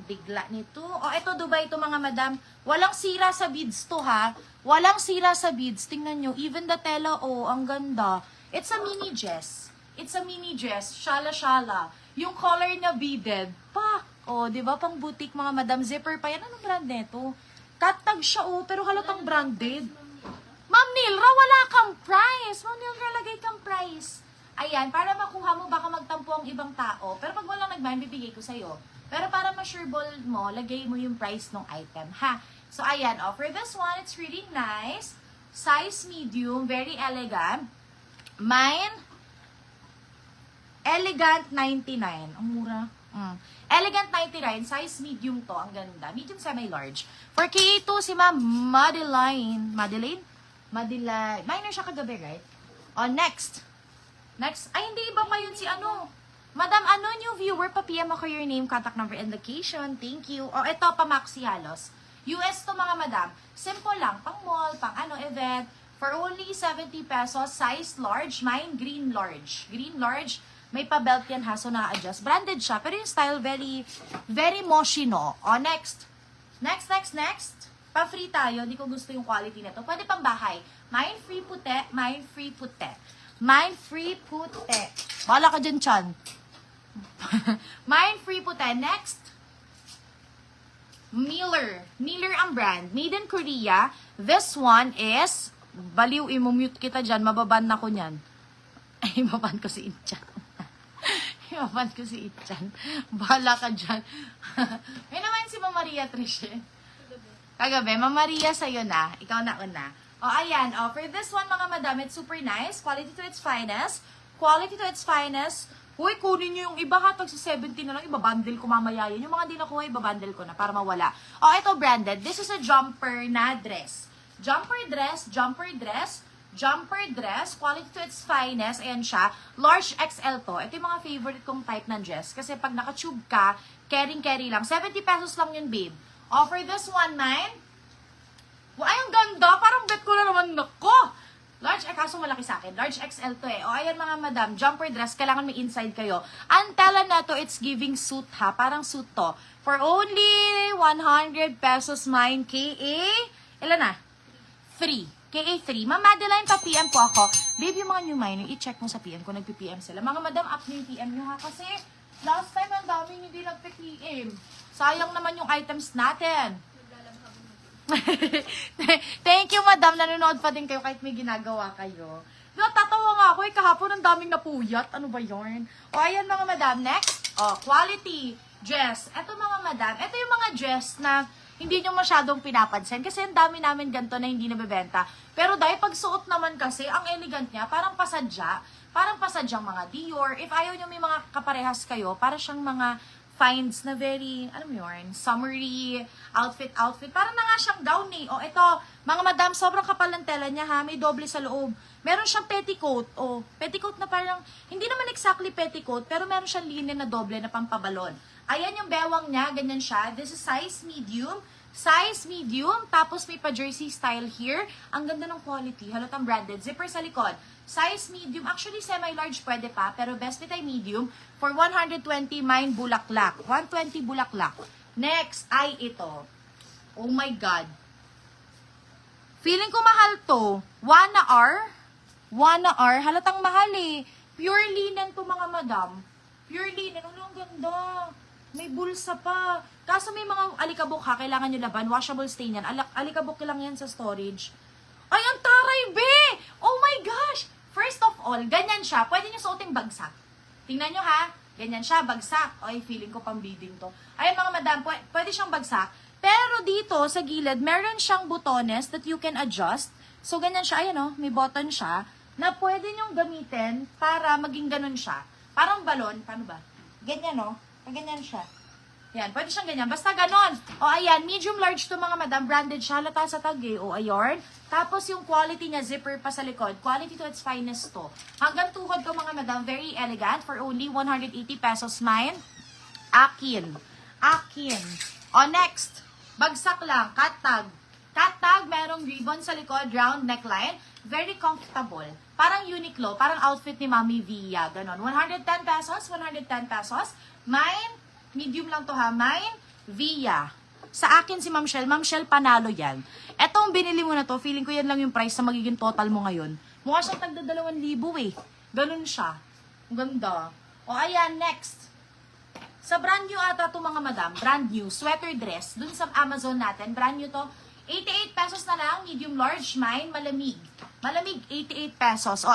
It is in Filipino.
bigla nito. O, ito, Dubai, ito mga madam. Walang sira sa beads to, ha? Walang sira sa beads. Tingnan nyo, even the tela, oh, ang ganda. It's a mini dress. It's a mini dress. Shala-shala. Yung color niya beaded. Pak! O, di ba? Pang boutique, mga madam. Zipper pa yan. Anong brand nito? Cut-tag siya, oh, pero halatang branded. Ma'am Nilra, wala kang price. Ma'am Nilra, lagay kang price. Ayan, para makuha mo, baka magtampo ang ibang tao. Pero pag walang nagbayan, bibigay ko sa'yo. Pero para ma-sureball mo, lagay mo yung price ng item, ha? So, ayan, for this one, it's really nice. Size medium, very elegant. Mine, elegant 99. Ang mura. Elegant 99, size medium to. Ang ganda. Medium semi-large. For K2, si Ma'am Madeline. Madeline? Minor siya kagabi, right? Next. Ay, hindi. Iba pa yun si ano. Madam, new viewer, pa-PM ako your name, contact number, and location. Thank you. Ito, pa-maxi halos. US to, mga madam. Simple lang. Pang mall, pang event. For only 70 pesos, size large. Mine, green large. Green large. May pa-belt yan ha, so na-adjust. Branded siya, pero yung style, very, very Moschino. Next. Next. Pa-free tayo. Hindi ko gusto yung quality nito. Pwede pang bahay. Mine free puti. Mine free puti. Mine free puti. Bala ka dyan, Chan. Mine free puti. Next. Miller ang brand. Made in Korea. This one is, baliw, imumute kita dyan. Mababan na ko nyan. Ay, mababan ko si Inchan. Imaban ko si Ichan. Bahala ka dyan. May naman si Mama Maria Trish. Kagabi, Mama Maria sa'yo na. Ikaw na una. Ayan. For this one, mga madam, it's super nice. Quality to its finest. Quality to its finest. Uy, kunin nyo yung iba ha. Tag sa 70 na lang. Ibabundle ko mamaya yun. Yung mga di nakuha, ibabundle ko na para mawala. Ito branded. This is a jumper na dress. Jumper dress, quality to its finest, ayan siya, large XL to. Ito yung mga favorite kong type ng dress. Kasi pag naka-tube ka, carry lang. 70 pesos lang yun, babe. For this one, mine. Ay, ang ganda. Parang bet ko na naman, nako. Large, kaso malaki sa akin. Large XL to eh. Ayan mga madam, jumper dress, kailangan may inside kayo. Ang tela na to, it's giving suit ha. Parang suit to. For only 100 pesos, mine, KA. Ilan na? 3. KA3. Ma'am Madeline, pa-PM po ako. Babe, yung mga new minor, i-check mo sa PM kung nagpi-PM sila. Mga madam, up na yung PM nyo ha. Kasi last time, ang daming hindi nagpi-PM. Sayang naman yung items natin. Thank you, madam. Nanonood pa din kayo kahit may ginagawa kayo. Natatawa nga ako kahapon ang daming napuyat. Ano ba yun? Ayan mga madam. Next, quality dress. Ito mga madam, ito yung mga dress na hindi nyo masyadong pinapansin kasi ang dami namin ganito na hindi nabebenta. Pero dahil pagsuot naman kasi, ang elegant niya, parang pasadyang mga Dior. If ayaw nyo may mga kaparehas kayo, para siyang mga finds na very, alam mo yun, summery outfit. Parang na nga siyang gown eh. Ito, mga madam, sobrang kapal ng tela niya ha, may doble sa loob. Meron siyang petticoat. Petticoat na parang, hindi naman exactly petticoat, pero meron siyang linen na doble na pampabalon. Ayan yung bewang niya, ganyan siya. This is size medium. Tapos may pa-jersey style here. Ang ganda ng quality. Halatang branded. Zipper sa likod. Size medium. Actually, semi-large pwede pa. Pero best fit ay medium. For 120, mine bulaklak. 120 bulaklak. Next ay ito. Oh my God. Feeling ko mahal to. Wana R. Halatang mahal eh. Pure linen to mga madam. Pure linen. Ang ganda. May bulsa pa. Kaso may mga alikabok ha, kailangan nyo laban. Washable stain yan. Alikabok lang yan sa storage. Ay, ang taray, be! Oh my gosh! First of all, ganyan siya. Pwede nyo suoting bagsak. Tingnan nyo ha. Ganyan siya, bagsak. Ay, feeling ko pambiding to. Ay, mga madam, pwede siyang bagsak. Pero dito, sa gilid, meron siyang butones that you can adjust. So, ganyan siya. Ayan o, may button siya na pwede nyong gamitin para maging ganun siya. Parang balon. Paano ba? Ganyan o. Ganyan siya. Yan, pwede siyang ganyan. Basta ganon. Ayan, medium large to mga madam. Branded siya. Lata sa tag eh. Ayan. Tapos yung quality niya, zipper pa sa likod. Quality to its finest to. Hanggang tuhod ko mga madam. Very elegant. For only 180 pesos mine. Akin. Next. Bagsak lang. Cut tag. Cut tag, merong ribbon sa likod. Round neckline. Very comfortable. Parang Uniqlo. Parang outfit ni Mami Via. Ganon. 110 pesos. Mine, medium lang to ha. Mine, Via. Sa akin si Ma'am Shell panalo yan. Etong binili mo na to, feeling ko yan lang yung price na magiging total mo ngayon. Mukha siyang tagda 2,000 eh. Ganun siya. Ang ganda. O ayan, next. Sa brand new ata to mga madam, brand new, sweater dress, dun sa Amazon natin, brand new to, 88 pesos na lang, medium large, mine, malamig. Malamig, 88 pesos. O,